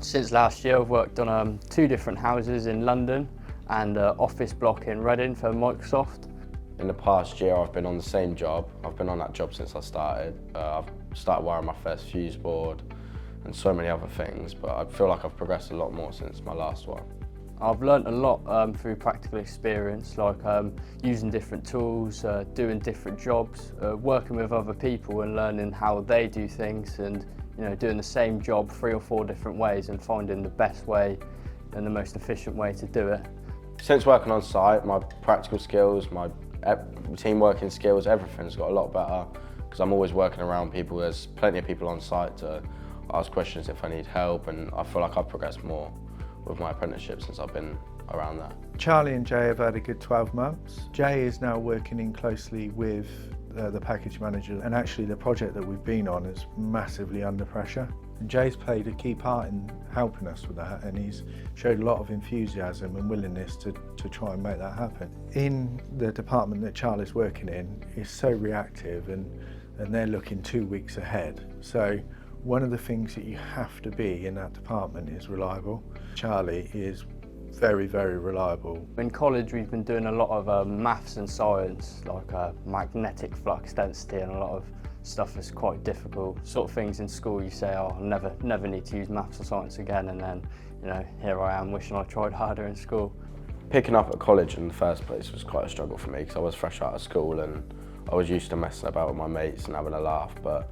Since last year I've worked on 2 different houses in London and an office block in Reading for Microsoft. In the past year I've been on the same job. I've been on that job since I started. I've started wiring my first fuse board and so many other things, but I feel like I've progressed a lot more since my last one. I've learnt a lot through practical experience, like using different tools, doing different jobs, working with other people and learning how they do things, and doing the same job 3 or 4 different ways and finding the best way and the most efficient way to do it. Since working on site, my practical skills, my team working skills, everything's got a lot better because I'm always working around people. There's plenty of people on site to ask questions if I need help, and I feel like I've progressed more with my apprenticeship since I've been around that. Charlie and Jay have had a good 12 months. Jay is now working in closely with the package manager, and actually the project that we've been on is massively under pressure. And Jay's played a key part in helping us with that, and he's showed a lot of enthusiasm and willingness to try and make that happen. In the department that Charlie's working in is so reactive, and they're looking 2 weeks ahead. So one of the things that you have to be in that department is reliable. Charlie is very, very reliable. In college we've been doing a lot of maths and science, like magnetic flux density and a lot of stuff that's quite difficult. Sort of things in school you say, oh, I'll never need to use maths or science again, and then here I am wishing I tried harder in school. Picking up at college in the first place was quite a struggle for me because I was fresh out of school and I was used to messing about with my mates and having a laugh, but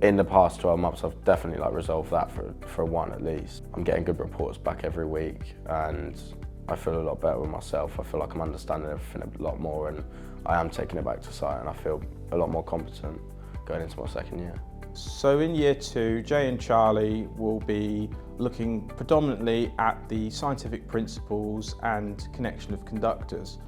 in the past 12 months I've definitely resolved that for one at least. I'm getting good reports back every week and I feel a lot better with myself. I feel like I'm understanding everything a lot more, and I am taking it back to site, and I feel a lot more competent going into my second year. So in year 2, Jay and Charlie will be looking predominantly at the scientific principles and connection of conductors,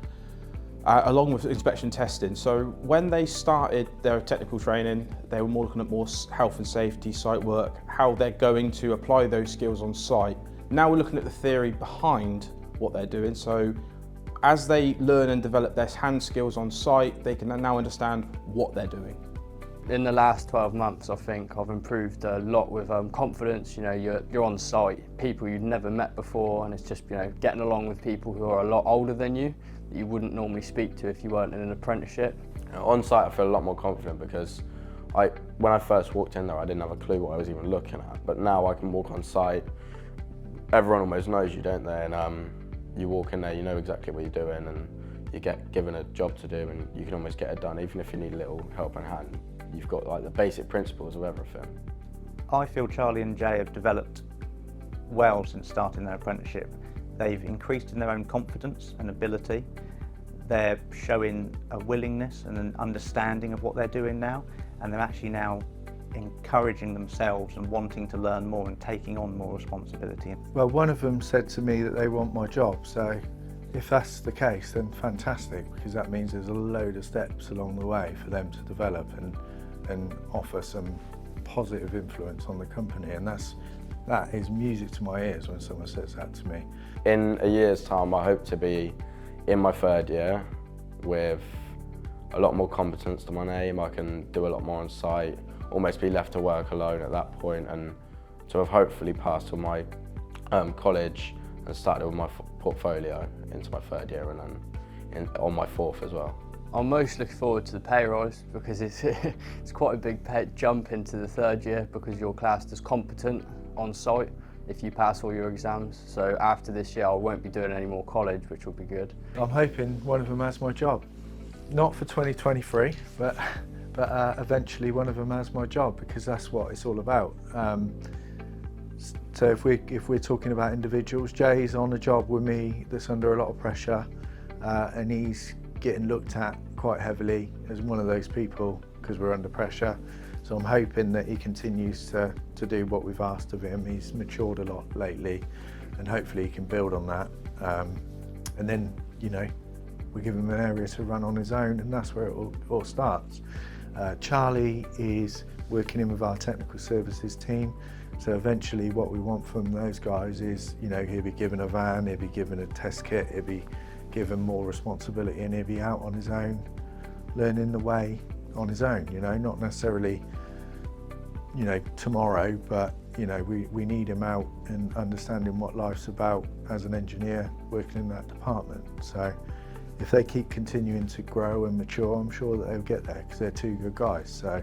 along with inspection testing. So when they started their technical training, they were more looking at more health and safety, site work, how they're going to apply those skills on site. Now we're looking at the theory behind what they're doing. So as they learn and develop their hand skills on site, they can now understand what they're doing. In the last 12 months, I think I've improved a lot with confidence. You're on site, people you've never met before, and it's just getting along with people who are a lot older than you that you wouldn't normally speak to if you weren't in an apprenticeship. On site, I feel a lot more confident because when I first walked in there, I didn't have a clue what I was even looking at. But now I can walk on site. Everyone almost knows you, don't they? And you walk in there, you know exactly what you're doing, and you get given a job to do, and you can almost get it done, even if you need a little helping hand. You've got the basic principles of everything. I feel Charlie and Jay have developed well since starting their apprenticeship. They've increased in their own confidence and ability. They're showing a willingness and an understanding of what they're doing now, and they're actually now encouraging themselves and wanting to learn more and taking on more responsibility. Well, one of them said to me that they want my job, so if that's the case, then fantastic, because that means there's a load of steps along the way for them to develop and offer some positive influence on the company, and that is music to my ears when someone says that to me. In a year's time, I hope to be in my 3rd year with a lot more competence to my name. I can do a lot more on site, almost be left to work alone at that point, and to have hopefully passed with my college and started with my portfolio into my 3rd year, and then on my 4th as well. I'm most looking forward to the pay rise because it's quite a big jump into the 3rd year because you're classed as competent on site if you pass all your exams. So after this year I won't be doing any more college, which will be good. I'm hoping one of them has my job. Not for 2023, but eventually one of them has my job, because that's what it's all about. So if we're talking about individuals, Jay's on a job with me that's under a lot of pressure, and he's getting looked at quite heavily as one of those people because we're under pressure. So I'm hoping that he continues to do what we've asked of him. He's matured a lot lately, and hopefully he can build on that. And then, we give him an area to run on his own, and that's where it all starts. Charlie is working in with our technical services team. So eventually what we want from those guys is, he'll be given a van, he'll be given a test kit, he'll be given more responsibility, and he'll be out on his own, learning the way on his own, not necessarily, tomorrow, but you know, we need him out and understanding what life's about as an engineer working in that department. So if they keep continuing to grow and mature, I'm sure that they'll get there because they're two good guys. So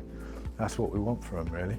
that's what we want for them, really.